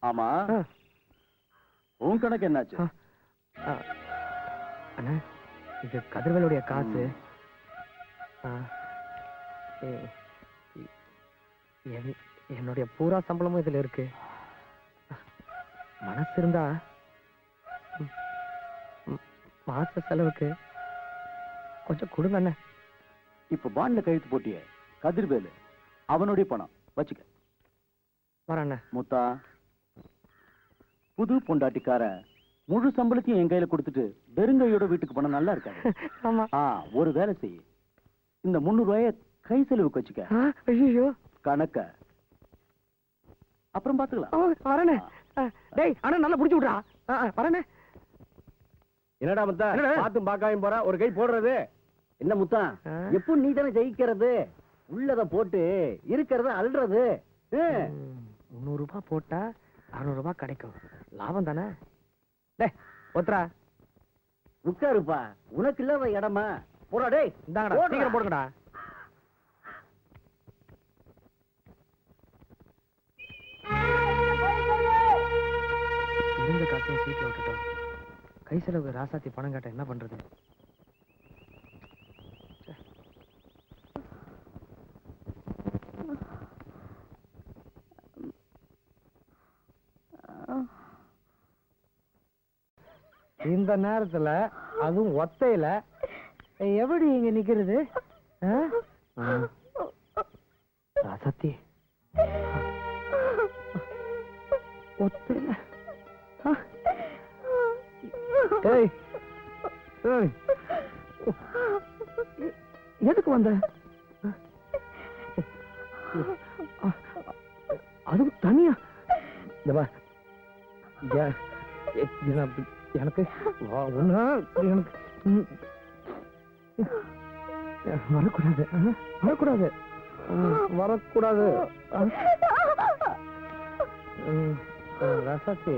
ஆமா, உன் கணக்கு என்னாச்சு? அண்ணா, இது கதிர்வேலுடைய காசு. என்னுடைய பூரா சம்பளமும் இதுல இருக்கு. மனசு இருந்தா மாச செலவுக்கு கொஞ்சம் கொடுங்க அண்ணா. இப்ப பாண்ட்ல கழுத்து போட்டிய கதிர்வேலு, அவனுடைய பணம் வச்சுக்க. வரண்ண. முத்தா, புது பொண்டாட்டிக்கார முழு சம்பளத்தையும் என் கையில கொடுத்துட்டு வெறுங்கையோட வீட்டுக்கு போனா நல்லா இருக்காது. ஆமா. ஒரு வேலை செய், இந்த 300 ரூபாய கை செலவுக்கு வச்சுக்க. ஐயோ, கணக்க அப்புறம் பாத்துக்கலாம். வரண்ணே. டேய் அண்ணா, நல்லா புடிச்சு விடுறா. வரண்ணே. என்னடா முத்தா, பாத்தும் பாக்காயும் போறா, ஒரு கை போடுறது என்ன முத்தா? எப்போ நீ தானே ஜெயிக்கிறது, உள்ளத போட்டு இருக்கிறத அல்றது. 300 ரூபாய் போட்டா 600 ரூபாய் கிடைக்கும், லாபம் தானே? டேய் ஒத்ரா, உட்காருப்பா, உனக்கு இல்லாத இடமா? போடா டேய், இந்தாங்கடா, சீக்கிரம் போடுங்கடா. இருந்த காசையும் சீட்ல விட்டுட்டோம். கை செலவு ராசாத்தி பணம் கேட்ட என்ன பண்றது? இந்த நேரத்துல அதுவும் ஒத்தையில எப்படி இங்க நிக்கிறது? ராசாத்தி ஒத்தையில எதுக்கு வந்த? அது தனியா எனக்கு வரக்கூடாது, வரக்கூடாது, வரக்கூடாது. ரசாத்தி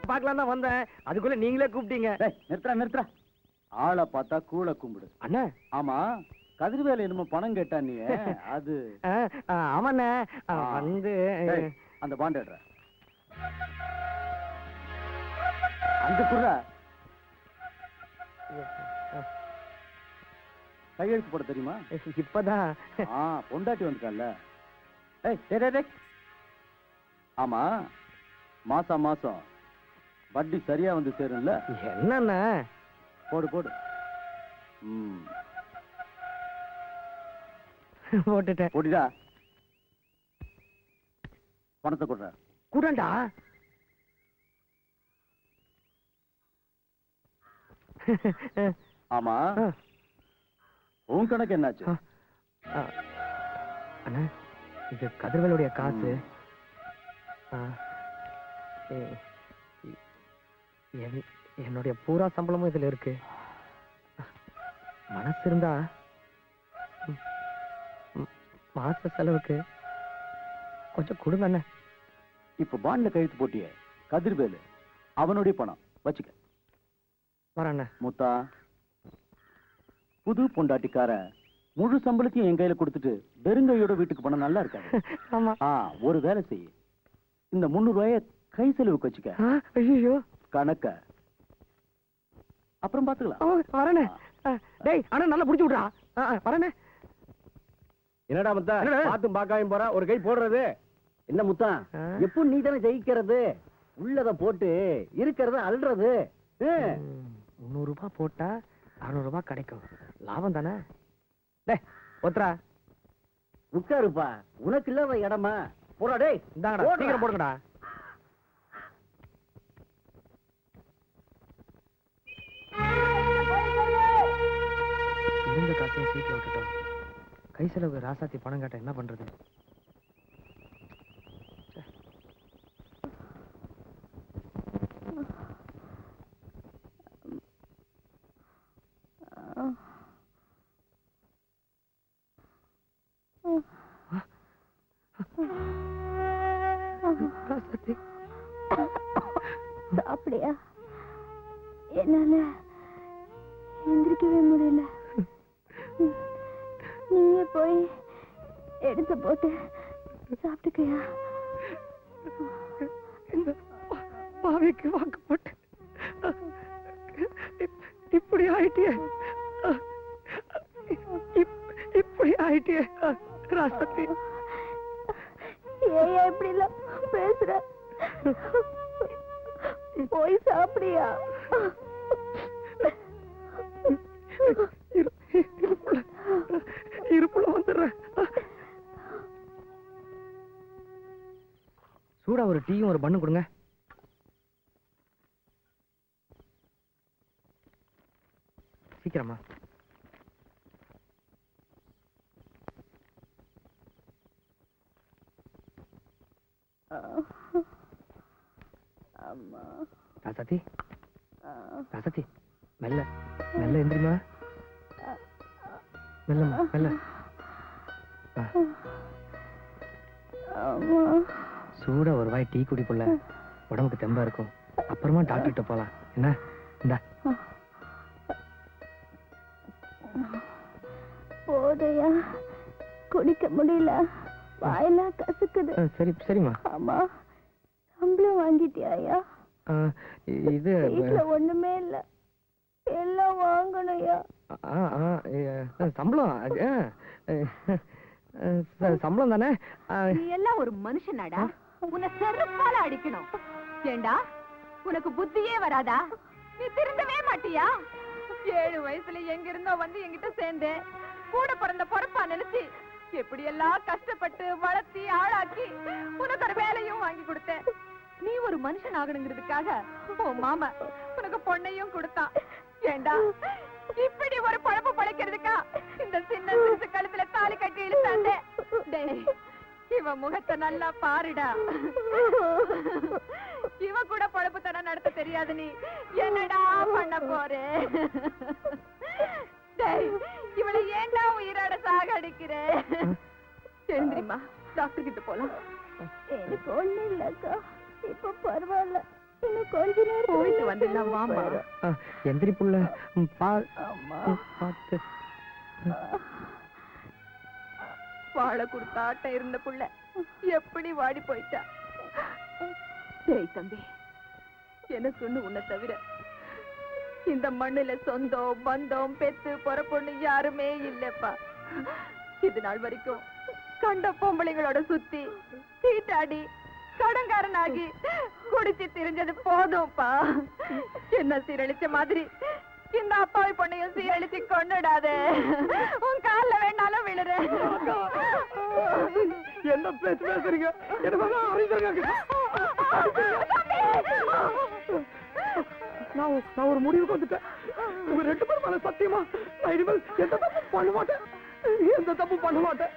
பாக்கலாம் தான் வந்தேன், அதுக்குள்ள நீங்களே கூப்பிட்டீங்க. நிறுத்துறா நிறுத்துறா, ஆளை பார்த்தா கூழ கும்பிடு. அண்ணா, ஆமா, கதிர்வேலை என்னமோ பணம் கேட்டா நீ, அது? ஆமாண்ணே, வந்து அந்த பாண்ட் எடுற அங்க குடுறா. கையெழுத்து போட தெரியுமா? இப்பதான் பொண்டாட்டி வந்துட்டான்ல. ஆமா, மாசம் மாசம் வட்டி சரியா வந்து சேரும்ல? என்னண்ணா? போடு போடு. போட்டுட்டேன். போட்டுடா, பணத்தை கொடுற. கூடண்டா. ஆமா, உன் கணக்கு என்னாச்சு? அண்ணா, இது கதிர்வேலுடைய காசு. என்னுடைய பூரா சம்பளமும் இதுல இருக்கு. மனசு இருந்தா மாச செலவுக்கு கொஞ்சம் கொடுங்க அண்ணா. இப்ப பாண்ட்ல கழுத்து போட்டிய கதிர்வேலு, அவனுடைய பணம் வச்சுக்க. வரண்ண. முத்தா, புது பொண்டாட்டிக்கார முழு சம்பளத்தையும் என் கையில கொடுத்துட்டு வெறுங்கையோட வீட்டுக்கு போனா நல்லா இருக்காது. ஆமா. ஒரு வேலை செய், இந்த 300 ரூபாய கை செலவுக்கு வச்சுக்க. ஐயோ, கணக்க அப்புறம் பாத்துக்கலாம். வரண்ணே. டேய் அண்ணா, நல்லா புடிச்சு விடுறா. வரண்ணே. என்னடா முத்தா, பாத்தும் பாக்காயும் போறா, ஒரு கை போடுறது என்ன முத்தா? எப்போ நீ தானே ஜெயிக்கிறது, உள்ளத போட்டு இருக்கிறத அல்றது. 300 ரூபாய் போட்டா 600 ரூபாய் கிடைக்கும், லாபம் தானே? டேய் ஒத்ரா, உட்காருப்பா, உனக்கு இல்லாத இடமா? போடா டேய், இந்தாங்கடா, சீக்கிரம் போடுங்கடா. இருந்த காசையும் சீட்ல விட்டுட்டோம். கை செலவு ராசாத்தி பணம் கேட்ட என்ன பண்றது? அப்படியா? என்னால எந்திரிக்கவே முடியல. நீயே போய் எடுத்து போட்டு சாப்பிட்டுக்கையா? பாவிக்கு வாக்கு போட்டு இப்படி ஆயிட்டியே, இப்படி ஆயிட்டியே ராசாத்தி. ஏன் இப்படி எல்லாம் பேசுற? போய் சாப்பிடியா? இருப்புல வந்துடுறேன். சூடா ஒரு டீயும் ஒரு பண்ணு கொடுங்க. சீக்கிரமா. அம்மா. ராசாத்தி, ராசாத்தி, மெல்ல மெல்ல எந்திரிமா. மெல்லம்மா மெல்ல. அம்மா. சூடா ஒரு வாய் டீ குடி புள்ள, உடம்புக்கு தெம்பா இருக்கும். அப்புறமா டாக்டர்கிட்ட போலாம். என்ன இந்தா. போதையா, குடிக்க முடியல, வாயெல்லாம் கசக்குது. சரி சரிம்மா. ஆமா, சம்பளம் வாங்கிட்டியாயா? இது வீட்டுல ஒண்ணுமே இல்ல, எல்லாம் வாங்கணும்யா. சம்பளம் சம்பளம் தானே. நீ எல்லாம் ஒரு மனுஷனாடா? உன்னை செருப்பால அடிக்கணும். ஏண்டா உனக்கு புத்தியே வராதா? நீ திருந்தவே மாட்டியா? 7 வயசுல எங்க இருந்தோ வந்து என்கிட்ட சேர்ந்து கூட பிறந்த பொறுப்பா நினைச்சு எப்படி எல்லாம் கஷ்டப்பட்டு வளர்த்தி ஆளாக்கி உனக்கு ஒரு வேலையும் வாங்கி கொடுத்தேன். நீ ஒரு மனுஷன் ஆகணுங்கிறதுக்காக உன் மாமா உனக்கு பொண்ணையும் கொடுத்தான். ஏண்டா இப்படி ஒரு பழப்பு பழைக்கிறதுக்கா இந்த சின்ன சிறுசு கழுத்துல தாலி கட்டி இழுத்தாண்டே? டேய், இவ முகத்தை நல்லா பாருடா. இவ கூட பழப்பு தன நடத்த தெரியாது. நீ என்னடா பண்ண போறே? டேய், இவளை ஏண்டா உயிரோட சாகடிக்கிற? தெரிஞ்சிரிமா, டாக்டர் கிட்ட போலாம். எனக்கு ஒண்ணு இல்லக்கா, இப்ப பரவாயில்ல. இன்னும் கொஞ்ச நேரம் போயிட்டு வந்துடலாம் வாமா. எந்திரி புள்ள, அம்மா. பார்த்து. வாழை கொடுத்த ஆட்டம் இருந்த புள்ள எப்படி வாடி போயிட்டா? டேய் தம்பி, எனக்குன்னு உன்னை தவிர இந்த மண்ணுல சொந்தம் பந்தம் பெத்து பொறப்பொண்ணு யாருமே இல்லப்பா. இது நாள் வரைக்கும் கண்ட பொம்பளைங்களோட சுத்தி சீட்டாடி கடங்காரனாகி குடிச்சு திரிஞ்சது போதும்ப்பா. என்ன சீரழிச்ச மாதிரி இந்த அப்பாவி பொண்ணையும் சீரழிச்சு கொண்டுடாதே. உன் கால்ல வேணாலும் விழுற. என்ன பேச்சு பேசுறீங்க? நான் ஒரு முடிவுக்கு வந்துட்டேன். உங்க 2 பேரும் மேல சத்தியமா நான் இனிமேல் எந்த தப்பு பண்ண மாட்டேன்.